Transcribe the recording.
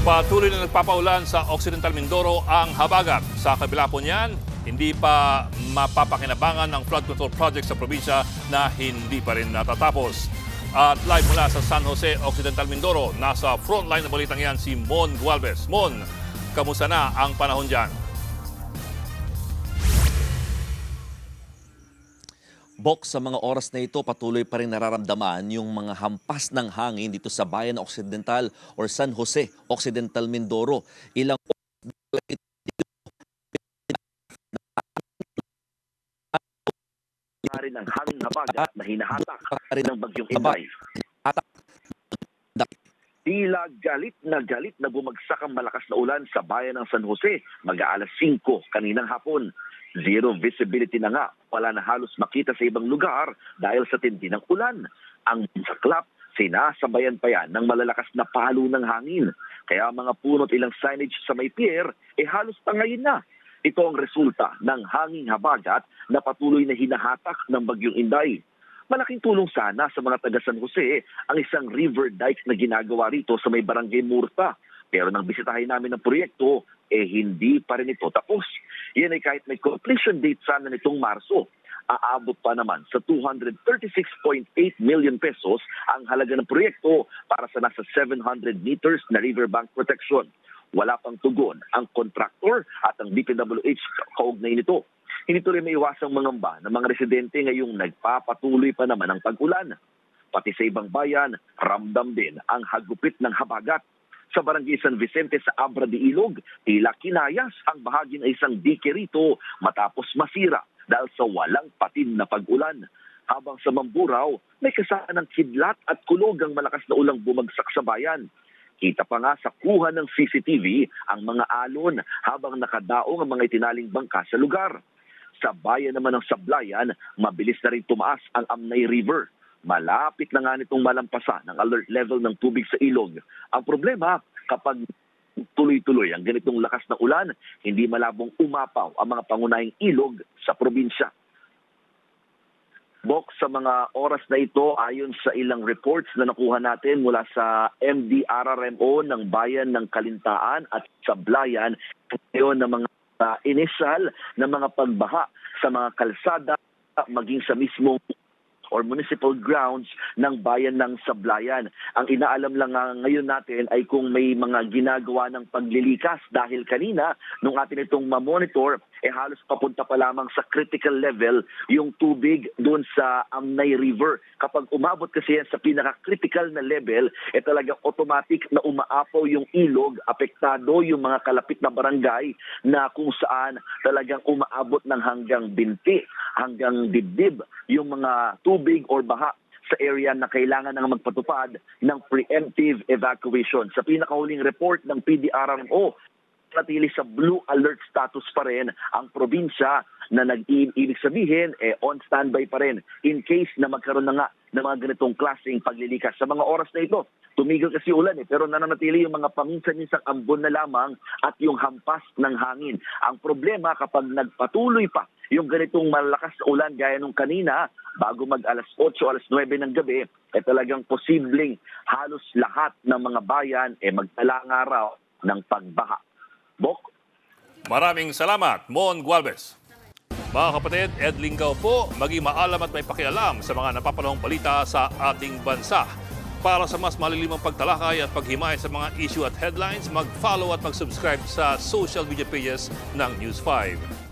Patuloy na nagpapaulan sa Occidental Mindoro ang habagat. Sa kabila po niyan, hindi pa mapapakinabangan ng flood control project sa probinsya na hindi pa rin natatapos. At live mula sa San Jose, Occidental Mindoro, nasa frontline na balitang yan si Mon Gualvez. Mon, kamusta na ang panahon dyan? Bok, sa mga oras na ito, patuloy pa rin nararamdaman yung mga hampas ng hangin dito sa bayan ng Occidental or San Jose, Occidental Mindoro. Ilang rin ang hangin habagat na hinahatak ng bagyong Inday. Tila galit na bumagsak ang malakas na ulan sa bayan ng San Jose mag-aalas 5 kaninang hapon. Zero visibility na nga, wala na halos makita sa ibang lugar dahil sa tindi ng ulan. Ang saklap, sinasabayan pa yan ng malalakas na palo ng hangin. Kaya mga puno at ilang signage sa may pier, halos tangayin na. Ito ang resulta ng hanging habagat na patuloy na hinahatak ng bagyong Inday. Malaking tulong sana sa mga taga San Jose ang isang river dike na ginagawa rito sa may barangay Murta. Pero nang bisitahin namin ang proyekto, hindi pa rin ito tapos. Yan ay kahit may completion date sana nitong Marso, aabot pa naman sa 236.8 million pesos ang halaga ng proyekto para sa nasa 700 meters na riverbank protection. Wala pang tugon ang kontraktor at ang DPWH kaugnay nito. Hindi tuloy may iwasang mangamba ng mga residente ngayong nagpapatuloy pa naman ang pag-ulan. Pati sa ibang bayan, ramdam din ang hagupit ng habagat. Sa barangay San Vicente sa Abra de Ilog, tila kinayas ang bahagi ng isang dike rito matapos masira dahil sa walang patid na pag-ulan. Habang sa Mamburao, may kasaanang kidlat at kulog ang malakas na ulang bumagsak sa bayan. Kita pa nga sa kuha ng CCTV ang mga alon habang nakadaong ang mga itinaling bangka sa lugar. Sa bayan naman ng Sablayan, mabilis na rin tumaas ang Amnay River. Malapit na nga nitong malampasan ng alert level ng tubig sa ilog. Ang problema, kapag tuloy-tuloy ang ganitong lakas na ulan, hindi malabong umapaw ang mga pangunahing ilog sa probinsya. Bok, sa mga oras na ito, ayon sa ilang reports na nakuha natin mula sa MDRRMO ng Bayan ng Kalintaan at Sablayan, ngayon ng mga initial na mga pagbaha sa mga kalsada, maging sa mismong or municipal grounds ng bayan ng Sablayan. Ang inaalam lang ngayon natin ay kung may mga ginagawa ng paglilikas dahil kanina, nung atin itong mamonitor, halos papunta pa lamang sa critical level yung tubig doon sa Amnay River. Kapag umabot kasi yan sa pinaka-critical na level, talagang automatic na umaapaw yung ilog, apektado yung mga kalapit na barangay na kung saan talagang umaabot ng hanggang binti, hanggang dibdib yung mga tubig or baha sa area na kailangan nang magpatupad ng preemptive evacuation. Sa pinakahuling report ng PDRMO, natili sa blue alert status pa rin ang probinsya na ibig sabihin on standby pa rin in case na magkaroon na nga ng mga ganitong klaseng paglilikas. Sa mga oras na ito, tumigil kasi ulan pero nananatili yung mga paminsan-minsang ambon na lamang at yung hampas ng hangin. Ang problema kapag nagpatuloy pa yung ganitong malakas na ulan gaya nung kanina, bago mag alas 8, alas 9 ng gabi, talagang posibleng halos lahat ng mga bayan magtala nga raw ng pagbaha. Bok? Maraming salamat, Mon Gualvez. Mga kapatid, Ed Lingaw po, maging maalam at may pakialam sa mga napapanahong balita sa ating bansa. Para sa mas malilimang pagtalakay at paghimay sa mga issue at headlines, mag-follow at mag-subscribe sa social media pages ng News 5.